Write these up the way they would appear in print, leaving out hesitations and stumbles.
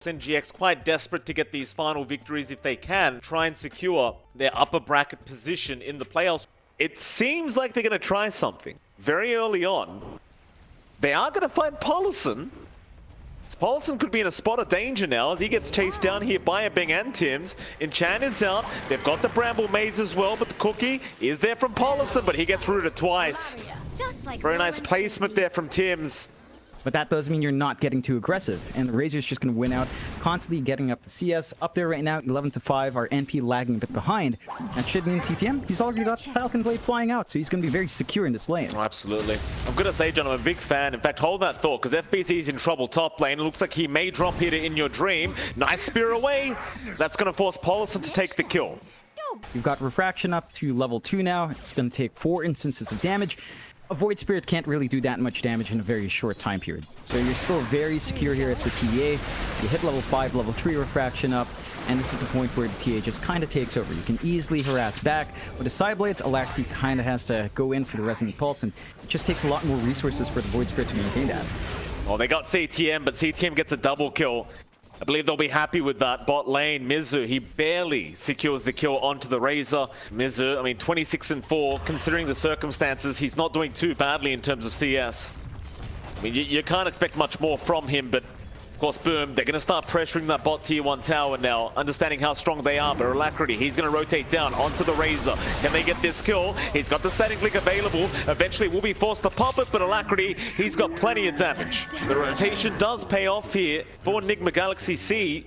NGX quite desperate to get these final victories if they can, try and secure their upper bracket position in the playoffs. It seems like they're going to try something very early on. They are going to find Paulison. Paulison could be in a spot of danger now as he gets chased down here by a Bing and Tims. Enchant is out. They've got the Bramble Maze as well, but the cookie is there from Paulison, but he gets rooted twice. Very nice placement there from Tims. But that does mean you're not getting too aggressive, and the Razor's just going to win out, constantly getting up the CS. Up there right now, 11-5, our NP lagging a bit behind. That should mean CTM, he's already got Falcon Blade flying out, so he's going to be very secure in this lane. Oh, absolutely. I'm going to say, John, I'm a big fan. In fact, hold that thought, because FBC's in trouble top lane. It looks like he may drop here to In Your Dream. Nice spear away. That's going to force Paulison to take the kill. You've got Refraction up to level 2 now. It's going to take 4 instances of damage. A Void Spirit can't really do that much damage in a very short time period. So you're still very secure here as the TA. You hit level 5, level 3 Refraction up, and this is the point where the TA just kind of takes over. You can easily harass back. With the Side Blades, Alacrity kind of has to go in for the Resonant Pulse, and it just takes a lot more resources for the Void Spirit to maintain that. Well, they got CTM, but CTM gets a double kill. I believe they'll be happy with that. Bot lane, Mizu, he barely secures the kill onto the Razor. Mizu, I mean, 26-4, considering the circumstances, he's not doing too badly in terms of CS. I mean, you can't expect much more from him, but of course, boom, they're going to start pressuring that bot tier 1 tower now, understanding how strong they are, but Alacrity, he's going to rotate down onto the Razor. Can they get this kill? He's got the static link available. Eventually, will be forced to pop it, but Alacrity, he's got plenty of damage. The rotation does pay off here for NIGMA Galaxy C.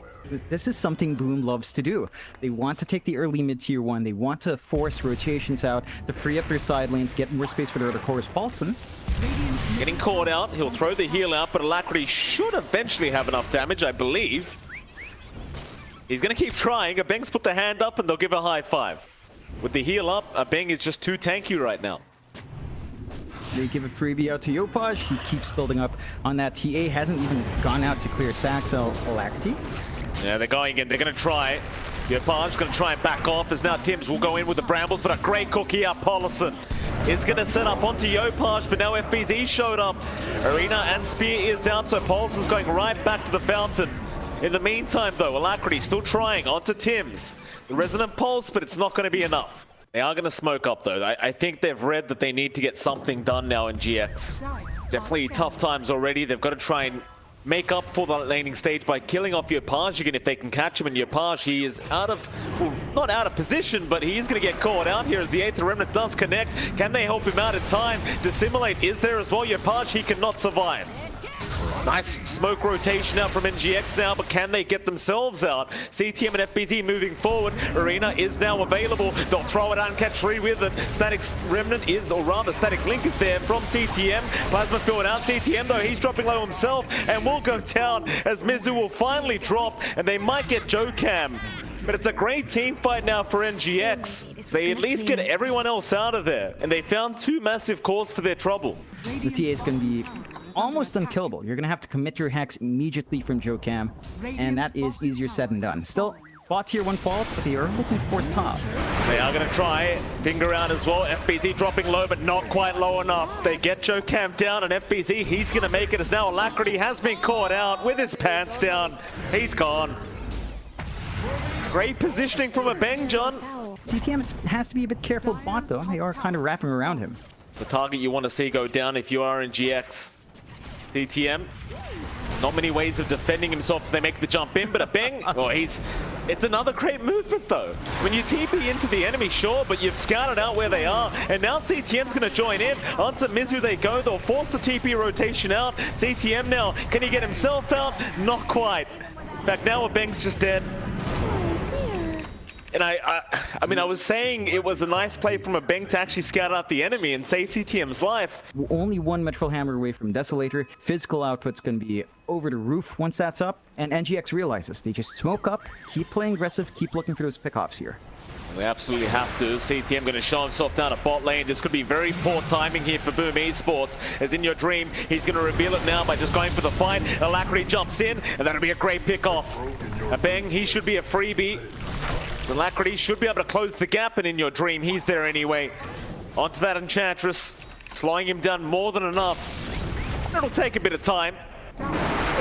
This is something Boom loves to do. They want to take the early mid-tier 1. They want to force rotations out to free up their side lanes, get more space for their other cores. Paulson getting caught out. He'll throw the heal out, but Alacrity should eventually have enough damage, I believe. He's going to keep trying. Abeng's put the hand up, and they'll give a high five. With the heal up, Abeng is just too tanky right now. They give a freebie out to Yopaj. He keeps building up on that. TA hasn't even gone out to clear stacks, so Alacrity. Yeah, they're going in. They're going to try. Yopaj going to try and back off, as now Tims will go in with the Brambles, but a great cookie out. Paulison is going to set up onto Yopaj, but now FBZ showed up. Arena and Spear is out, so Paulison's going right back to the fountain. In the meantime, though, Alacrity still trying onto Tims. The Resonant Pulse, but it's not going to be enough. They are going to smoke up, though. I think they've read that they need to get something done now in GX. Definitely tough times already. They've got to try and make up for the laning stage by killing off Yopaj again if they can catch him. And Yopaj, he is out of, well, not out of position, but he is going to get caught out here as the 8th Remnant does connect. Can they help him out in time? Dissimulate is there as well. Yopaj, he cannot survive. Nice smoke rotation out from NGX now, but can they get themselves out? CTM and FBZ moving forward. Arena is now available. They'll throw it out and catch 3 with it. Static Remnant is, or rather Static Link is there from CTM. Plasma Field out. CTM though, he's dropping low himself and will go down as Mizu will finally drop, and they might get Jocam. But it's a great team fight now for NGX. They at least get everyone else out of there, and they found 2 massive cores for their trouble. The TA is going to be almost unkillable. You're going to have to commit your hex immediately from Jocam, and that is easier said than done. Still, bot tier 1 faults, but they are looking to force top. They are going to try finger out as well. FBZ dropping low, but not quite low enough. They get Jocam down, and FBZ, he's going to make it as now Alacrity has been caught out with his pants down. He's gone. Great positioning from Abeng, John. CTM has to be a bit careful bot, though. They are kind of wrapping around him. The target you want to see go down if you are in GX. CTM, not many ways of defending himself if they make the jump in, but Abeng, oh, it's another great movement though. When you TP into the enemy, sure, but you've scouted out where they are, and now CTM's going to join in. Onto Mizu they go, they'll force the TP rotation out. CTM now, can he get himself out? Not quite. In fact, now Abeng's just dead. And I mean, I was saying it was a nice play from Abeng to actually scout out the enemy and save CTM's life. Only 1 Metro Hammer away from Desolator. Physical output's going to be over the roof once that's up. And NGX realizes they just smoke up, keep playing aggressive, keep looking for those pickoffs here. They absolutely have to. CTM going to show himself down at bot lane. This could be very poor timing here for Boom Esports. As In Your Dream, he's going to reveal it now by just going for the fight. Alacrity jumps in, and that'll be a great pickoff. Abeng, he should be a freebie. So Alacrity should be able to close the gap, and In Your Dream, he's there anyway. Onto that Enchantress, slowing him down more than enough. It'll take a bit of time.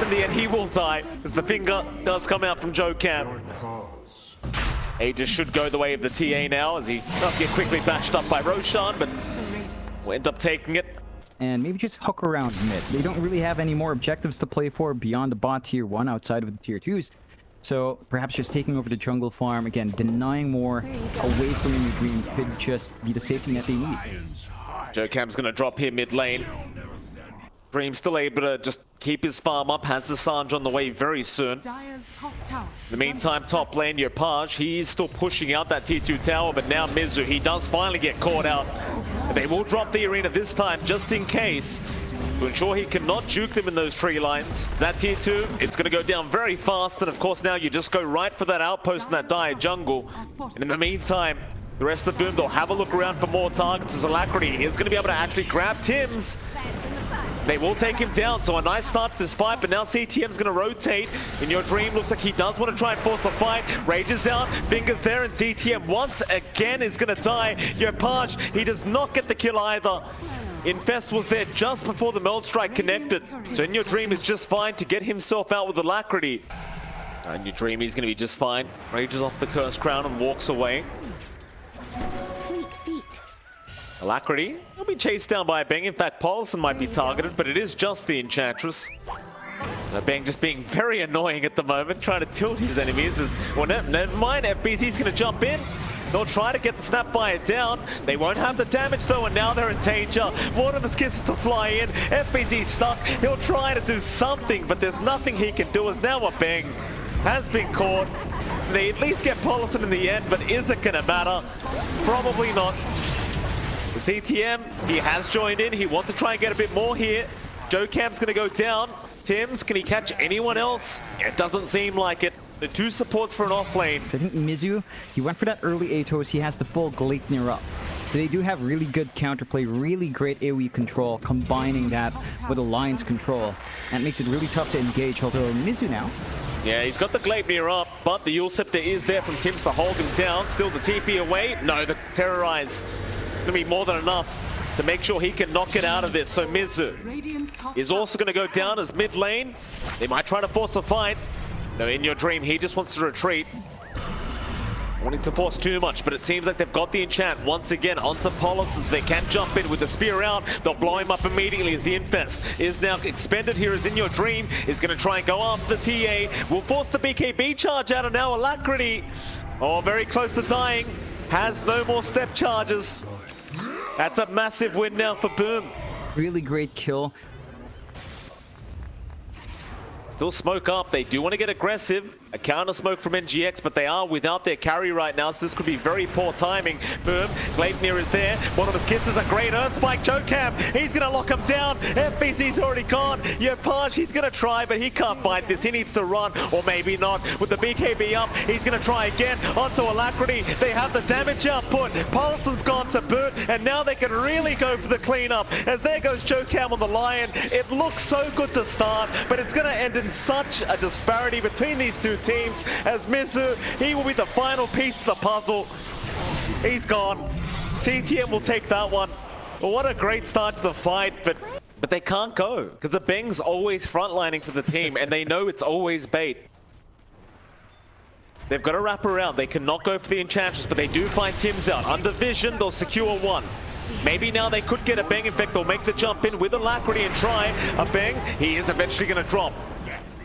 In the end, he will die as the finger does come out from joKam. Aegis should go the way of the TA now as he does get quickly bashed up by Roshan, but will end up taking it. And maybe just hook around mid. They don't really have any more objectives to play for beyond the bot tier 1 outside of the tier 2s. So perhaps just taking over the jungle farm, again, denying more away from In Your Dream could just be the safety net they need. joKam's going to drop here mid lane. Dream still able to just keep his farm up, has the Sanj on the way very soon. In the meantime, top lane, EPOSRTS, he's still pushing out that tier 2 tower, but now Mizu, he does finally get caught out. But they will drop the arena this time, just in case, to ensure he cannot juke them in those tree lines. That tier 2, it's going to go down very fast, and of course now you just go right for that outpost in that dire jungle. And in the meantime, the rest of Boom, they'll have a look around for more targets as Alacrity is going to be able to actually grab Tims. They will take him down, so a nice start to this fight, but now CTM's going to rotate. In Your Dream, looks like he does want to try and force a fight. Rages out, fingers there, and CTM once again is going to die. EPOSRTS, he does not get the kill either. Infest was there just before the Meld Strike connected, so In Your Dream is just fine to get himself out with Alacrity. In Your Dream, he's going to be just fine. Rages off the Cursed Crown and walks away. Alacrity will be chased down by a Beng. In fact, Paulson might be targeted, but it is just the Enchantress. Beng just being very annoying at the moment, trying to tilt his enemies. Well, never mind, FBZ's going to jump in. They'll try to get the Snapfire down. They won't have the damage though, and now they're in danger. Mortimer's kisses to fly in. FBZ's stuck. He'll try to do something, but there's nothing he can do as now a Beng has been caught. They at least get Paulson in the end, but is it going to matter? Probably not. The CTM, he has joined in. He wants to try and get a bit more here. joKam's going to go down. Tims, can he catch anyone else? It doesn't seem like it. The 2 supports for an off lane. I think Mizu, he went for that early Atos. He has the full Gleipnir up. So they do have really good counterplay, really great AoE control, combining that with Alliance control. And it makes it really tough to engage, although Mizu now. Yeah, he's got the Gleipnir up, but the Yule Scepter is there from Tims to hold him down. Still the TP away. No, the Terrorize going to be more than enough to make sure he can knock it out of this. So Mizu is also going to go down as mid lane. They might try to force a fight. No, In Your Dream, he just wants to retreat. Wanting to force too much, but it seems like they've got the enchant once again onto Paulson, so they can jump in with the spear out. They'll blow him up immediately as the Infest is now expended here as In Your Dream is going to try and go after the TA. Will force the BKB charge out, and now Alacrity, oh, very close to dying, has no more step charges. That's a massive win now for Boom. Really great kill. Still smoke up. They do want to get aggressive. A counter smoke from NGX, but they are without their carry right now, so this could be very poor timing. Boom, Gleipnir is there. One of his kisses, a great Earth Spike. joKam, he's going to lock him down. FBZ's already gone. EPOSRTS, he's going to try, but he can't fight this. He needs to run, or maybe not. With the BKB up, he's going to try again. Onto Alacrity. They have the damage output. Paulson's gone to boot, and now they can really go for the cleanup. As there goes joKam on the Lion. It looks so good to start, but it's going to end in such a disparity between these two teams, as Mizu, he will be the final piece of the puzzle. He's gone. CTM will take that one. Well, what a great start to the fight, but they can't go because the Beng's always frontlining for the team, and they know it's always bait. They've got to wrap around. They cannot go for the Enchantress, but they do find Tims out. Under vision, they'll secure one. Maybe now they could get a Beng. In fact, they'll make the jump in with Alacrity and try a Beng. He is eventually going to drop.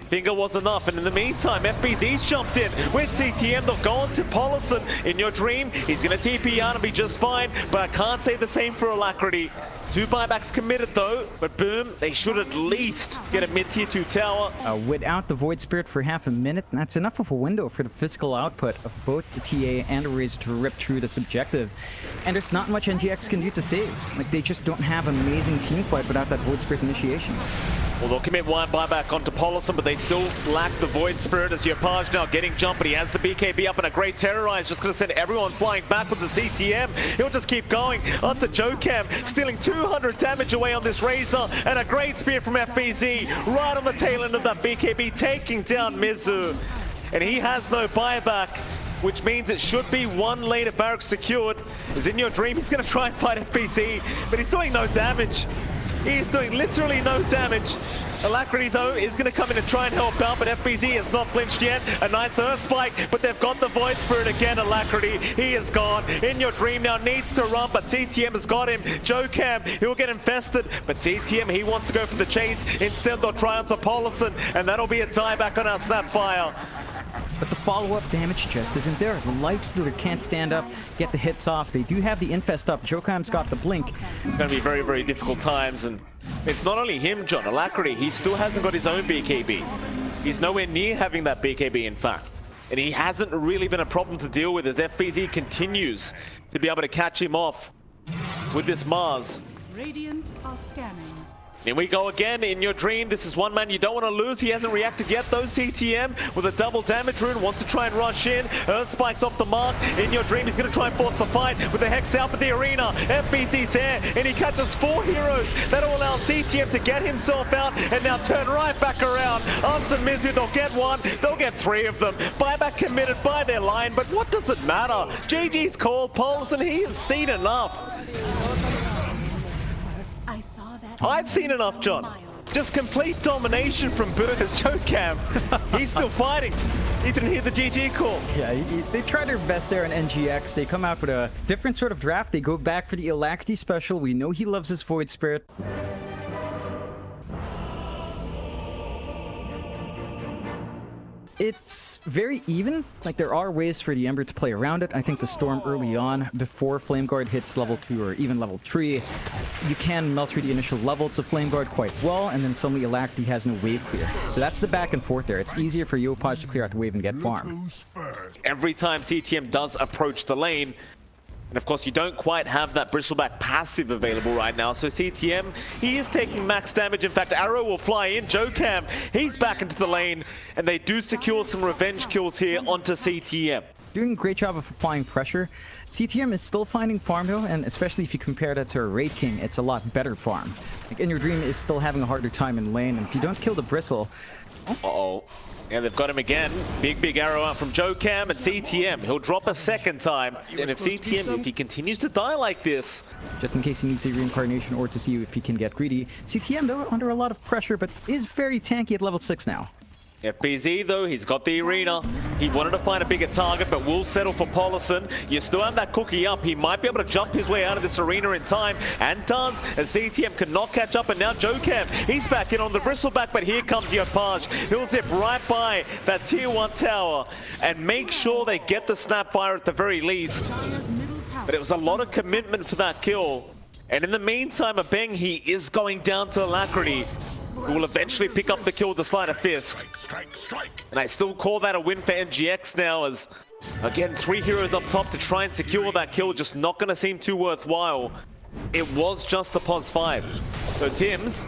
Finger was enough, and in the meantime, FBZ's jumped in with CTM. They'll go on to Paulson. In Your Dream, he's going to TP out and be just fine, but I can't say the same for Alacrity. 2 buybacks committed though, but Boom, they should at least get a mid-tier 2 tower. Without the Void Spirit for half a minute, that's enough of a window for the physical output of both the TA and the Razor to rip through this objective. And there's not much NGX can do to save. Like, they just don't have amazing team fight without that Void Spirit initiation. Well, they'll commit one buyback onto Paulson, but they still lack the Void Spirit as EPOSRTS now getting jump, but he has the BKB up and a great Terrorize, just going to send everyone flying backwards to CTM. He'll just keep going onto joKam, stealing 200 damage away on this Razor, and a great spear from FBZ right on the tail end of that BKB, taking down Mizu. And he has no buyback, which means it should be one lane of barracks secured. As In Your Dream, he's going to try and fight FBZ, but he's doing no damage. He's doing literally no damage. Alacrity, though, is going to come in and try and help out, but FBZ has not flinched yet. A nice Earth Spike, but they've got the Void Spirit again. Alacrity, he is gone. In Your Dream now needs to run, but CTM has got him. Jocam, he'll get infested, but CTM, he wants to go for the chase. Instead, they'll try onto Paulison, and that'll be a dieback on our Snapfire. But the follow-up damage just isn't there. The Life Stealer can't stand up, get the hits off. They do have the Infest up. Jokam's got the Blink. It's going to be very, very difficult times, and it's not only him, John. Alacrity, he still hasn't got his own BKB. He's nowhere near having that BKB, in fact. And he hasn't really been a problem to deal with as FBZ continues to be able to catch him off with this Mars. Radiant are scanning. Here we go again. In Your Dream, this is one man you don't want to lose. He hasn't reacted yet though. CTM with a double damage rune wants to try and rush in. Earth Spikes off the mark. In Your Dream, he's going to try and force the fight with the Hex out of the arena. FBC's there and he catches 4 heroes. That'll allow CTM to get himself out and now turn right back around. Answer Mizu, they'll get 1. They'll get 3 of them. Buyback committed by their line, but what does it matter? GG's called. Paulson, he has seen enough. I saw that. I've seen enough, John. Just complete domination from Burger's Jocam. He's still fighting. He didn't hear the GG call. Yeah, they tried their best there in NGX. They come out with a different sort of draft. They go back for the Alacrity special. We know he loves his Void Spirit. It's very even. Like, there are ways for the Ember to play around it. I think the Storm early on, before Flame Guard hits level 2 or even level 3, you can melt through the initial levels of Flame Guard quite well, and then suddenly Alacrity has no wave clear. So that's the back and forth there. It's easier for Yopaj to clear out the wave and get farm. Every time CTM does approach the lane, and of course you don't quite have that Bristleback passive available right now, so CTM, he is taking max damage. In fact, Arrow will fly in. Jocam, he's back into the lane, and they do secure some revenge kills here onto CTM. Doing a great job of applying pressure. CTM is still finding farm though, and especially if you compare that to a Raid King, it's a lot better farm. Like, In Your Dream is still having a harder time in lane, and if you don't kill the Bristle... Uh-oh. Yeah, they've got him again. Big arrow out from Jocam and CTM. He'll drop a second time. And if CTM, if he continues to die like this... Just in case he needs a reincarnation or to see if he can get greedy. CTM, though, under a lot of pressure, but is very tanky at level 6 now. FBZ, though, he's got the arena. He wanted to find a bigger target, but will settle for Paulison. You still have that cookie up. He might be able to jump his way out of this arena in time, and does, as CTM cannot catch up. And now Jocam, he's back in on the Bristleback, but here comes Yopaj. He'll zip right by that tier 1 tower and make sure they get the Snapfire at the very least. But it was a lot of commitment for that kill. And in the meantime, Abeng, he is going down to Alacrity, who will eventually pick up the kill with the Sleight of Fist. And I still call that a win for NGX now, as, again, 3 heroes up top to try and secure that kill, just not going to seem too worthwhile. It was just the pos 5. So Tim's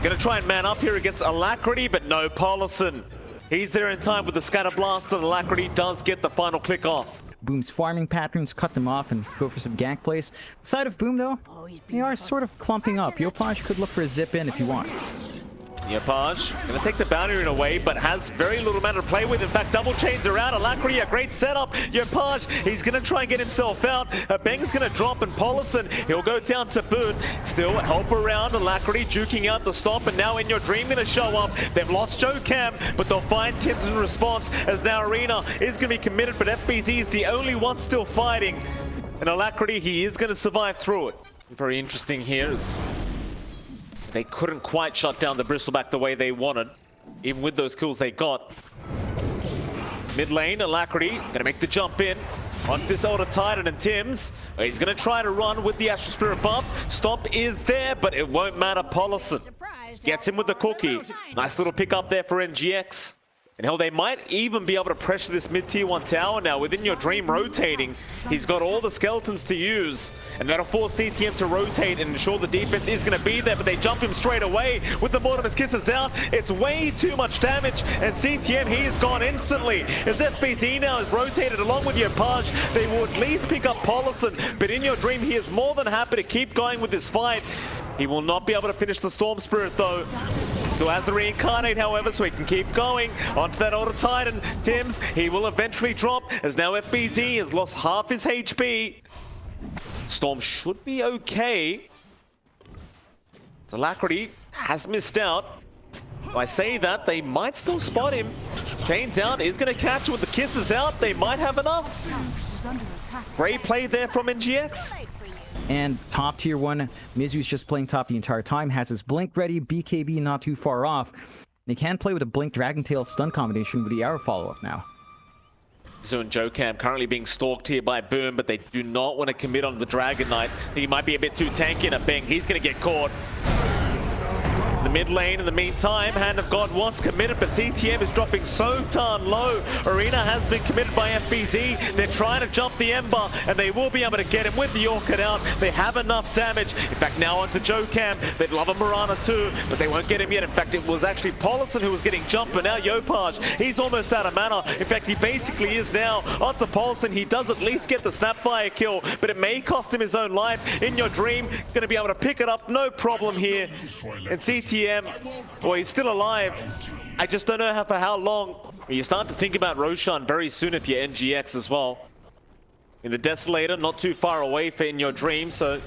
going to try and man up here against Alacrity, but no, Paulison. He's there in time with the Scatter Blast, and Alacrity does get the final click off. Boom's farming patterns cut them off and go for some gank plays. The side of Boom, though, they are sort of clumping up. Yopaj could look for a zip in if he wants. Yopaj gonna take the bounty rune away, but has very little matter to play with. In fact, double chains are out. Alacrity, a great setup. Yopaj, he's gonna try and get himself out. Beng's gonna drop, and Paulison, he'll go down to boot. Still help around. Alacrity juking out the stop, and now In Your Dream gonna show up. They've lost Jocam, but they'll find Tim's in response, as now Arena is gonna be committed, but FBZ is the only one still fighting. And Alacrity, he is gonna survive through it. Very interesting here is they couldn't quite shut down the Bristleback the way they wanted, even with those kills they got. Mid lane, Alacrity gonna make the jump in onto this Elder Titan, and Tim's, he's gonna try to run with the Astral Spirit buff. Stop is there, but it won't matter. Paulison gets him with the cookie. Nice little pick up there for NGX. And hell, they might even be able to pressure this mid-tier 1 tower now. Within Your Dream rotating, he's got all the skeletons to use. And that'll force CTM to rotate and ensure the defense is going to be there. But they jump him straight away with the Mortimer's Kisses out. It's way too much damage. And CTM, he is gone instantly. As FBZ now is rotated along with Yopaj, they will at least pick up Paulison. But In Your Dream, he is more than happy to keep going with this fight. He will not be able to finish the Storm Spirit, though. Still has the Reincarnate, however, so he can keep going onto that Elder Titan. Tim's, he will eventually drop, as now FBZ has lost half his HP. Storm should be okay. Alacrity has missed out. I say that, they might still spot him. Chain down is going to catch him with the kisses out. They might have enough. Is under attack. Great play there from NGX. And top tier 1, Mizu's just playing top the entire time, has his blink ready, BKB not too far off. They can play with a blink Dragon Tail stun combination with the arrow follow-up now. Mizu and Jokam currently being stalked here by Boom, but they do not want to commit on the Dragon Knight. He might be a bit too tanky in a Bing. He's going to get caught. The mid lane in the meantime, Hand of God wants committed, but CTM is dropping so darn low. Arena has been committed by FBZ. They're trying to jump the Ember, and they will be able to get him with the Orchid out. They have enough damage. In fact, now onto Jokam. They'd love a Mirana too, but they won't get him yet. In fact, it was actually Paulison who was getting jumped, but now Yopaj, he's almost out of mana. In fact, he basically is now onto Paulison. He does at least get the Snapfire kill, but it may cost him his own life. In Your Dream, going to be able to pick it up, no problem here. And CTM, well, he's still alive. I just don't know for how long. You start to think about Roshan very soon if you're NGX as well. In the Desolator, not too far away for In Your Dream, so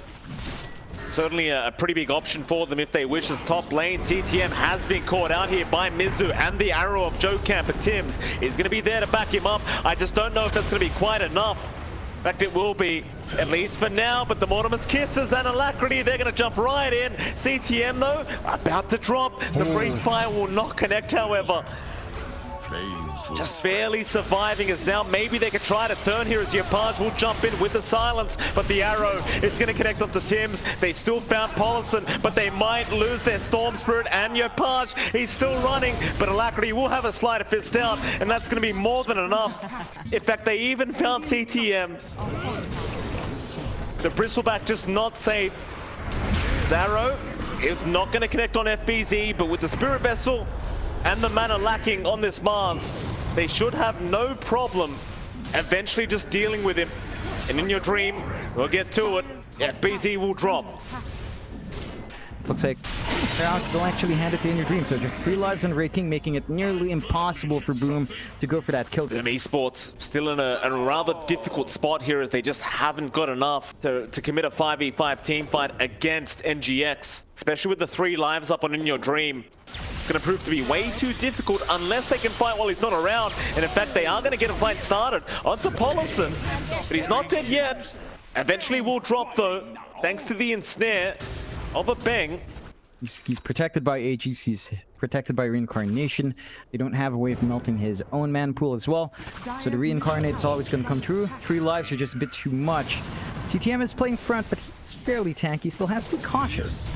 certainly a pretty big option for them if they wish as top lane. CTM has been caught out here by Mizu and the arrow of Jokam, but Tims is going to be there to back him up. I just don't know if that's going to be quite enough. In fact, it will be, at least for now, but the Mortimer's Kisses and Alacrity, they're going to jump right in. CTM, though, about to drop. The Break Fire will not connect, however. Just barely surviving as now maybe they could try to turn here as Yopaj will jump in with the silence, but the arrow, it's going to connect onto Tims. They still found Paulison, but they might lose their Storm Spirit, and Yopaj, he's still running, but Alacrity will have a Sleight of Fist out, and that's going to be more than enough. In fact, they even found CTM. The Bristleback just not safe. Zarro is not going to connect on FBZ, but with the Spirit Vessel and the mana lacking on this Mars, they should have no problem eventually just dealing with him. And In Your Dream, we'll get to it. FBZ will drop. Looks like they'll actually hand it to In Your Dream, so just 3 lives on Raid King, making it nearly impossible for Boom to go for that kill. Boom Esports still in a rather difficult spot here as they just haven't got enough to commit a 5v5 team fight against NGX, especially with the 3 lives up on In Your Dream. It's going to prove to be way too difficult unless they can fight while he's not around. And in fact, they are going to get a fight started onto Paulison, but he's not dead yet. Eventually will drop though, thanks to the ensnare of a Bang. He's protected by Aegis, he's protected by Reincarnation. They don't have a way of melting his own man pool as well, so the Reincarnate is always going to come true. 3 lives are just a bit too much. CTM is playing front, but he's fairly tanky, still has to be cautious.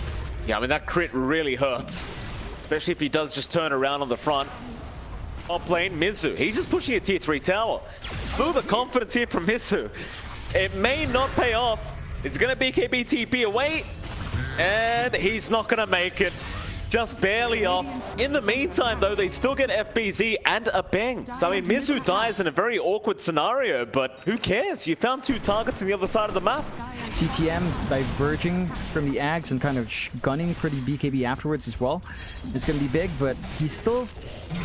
Yeah, I mean, that crit really hurts, especially if he does just turn around on the front. Top lane, Mizu, he's just pushing a tier 3 tower. Ooh, the confidence here from Mizu. It may not pay off. It's going to BKB TP away, and he's not going to make it. Just barely off. In the meantime, though, they still get FBZ and a Bang. So, I mean, Mizu dies in a very awkward scenario, but who cares? You found 2 targets on the other side of the map. CTM diverging from the Ags and kind of gunning for the BKB afterwards as well. It's going to be big, but he's still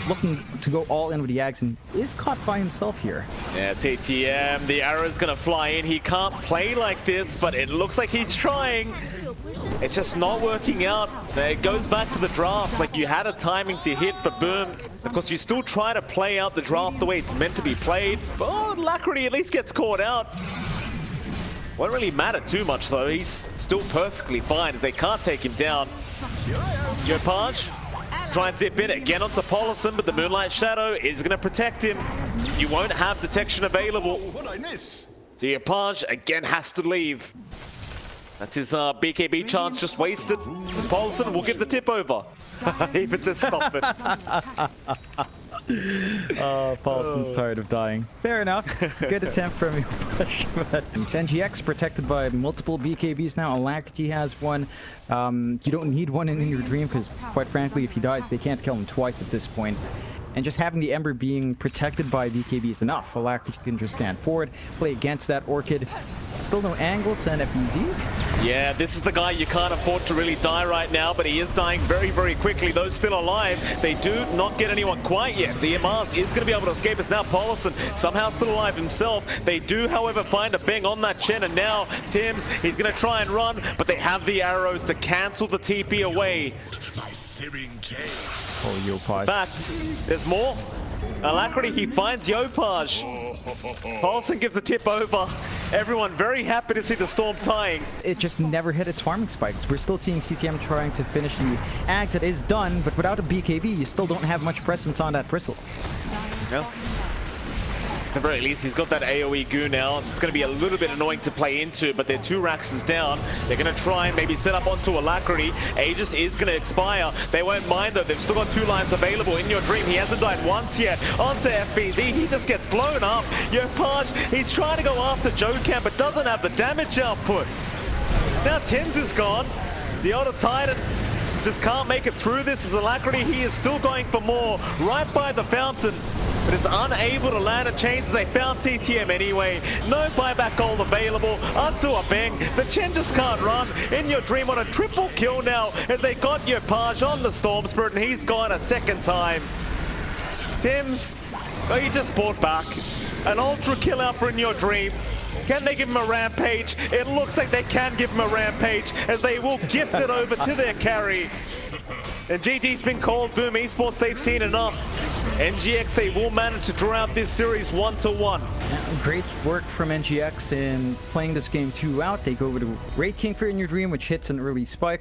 looking to go all in with the Ags and is caught by himself here. Yeah, CTM, the arrow's going to fly in. He can't play like this, but it looks like he's trying. It's just not working out. It goes back to the draft. Like, you had a timing to hit, but boom. Of course, you still try to play out the draft the way it's meant to be played. Oh, Alacrity at least gets caught out. Won't really matter too much, though. He's still perfectly fine as they can't take him down. Yopaj, try and zip in again onto Paulison, but the Moonlight Shadow is going to protect him. You won't have detection available. So Yopaj again has to leave. That's his BKB chance just wasted. Paulison will give the tip over. Even says stop it. Paulison's tired of dying. Fair enough. Good attempt from you. But NGX protected by multiple BKBs now. Alacrity has one. You don't need one in Your Dream because, quite frankly, if he dies, they can't kill him twice at this point. And just having the Ember being protected by BKB is enough. Alacrity can just stand forward, play against that Orchid. Still no angle to NFBZ. Yeah, this is the guy you can't afford to really die right now, but he is dying very, very quickly. Those still alive, they do not get anyone quite yet. The Mars is going to be able to escape. It's now Paulison, somehow still alive himself. They do, however, find a Bang on that Chen, and now Tims, he's going to try and run, but they have the arrow to cancel the TP away. Oh, Yopaj. In fact, there's more. Alacrity, he finds Yopaj. Paulson gives the tip over. Everyone very happy to see the Storm tying. It just never hit its farming spikes. We're still seeing CTM trying to finish the Ags. It is done, but without a BKB, you still don't have much presence on that bristle. Yeah. At the very least, he's got that AoE goo now. It's going to be a little bit annoying to play into, but they're 2 Raxes down. They're going to try and maybe set up onto Alacrity. Aegis is going to expire. They won't mind though. They've still got 2 lines available. In Your Dream, he hasn't died once yet. Onto FBZ, he just gets blown up. Yopaj, he's trying to go after Jokan, but doesn't have the damage output. Now Tim's is gone. The Elder Titan just can't make it through this as Alacrity. He is still going for more right by the fountain, but is unable to land a chain as they found CTM anyway. No buyback gold available onto a bang. The Chen just can't run. In Your Dream on a triple kill now as they got Yopaj on the Storm Spirit, and he's gone a second time. Tim's, oh, he just bought back. An ultra kill out for In Your Dream. Can they give him a rampage? It looks like they can give him a rampage as they will gift it over to their carry. And GG's been called. Boom Esports, they've seen enough. NGX, they will manage to draw out this series 1-1. Great work from NGX in playing this game 2 out. They go with a Raid King for In Your Dream, which hits an early spike.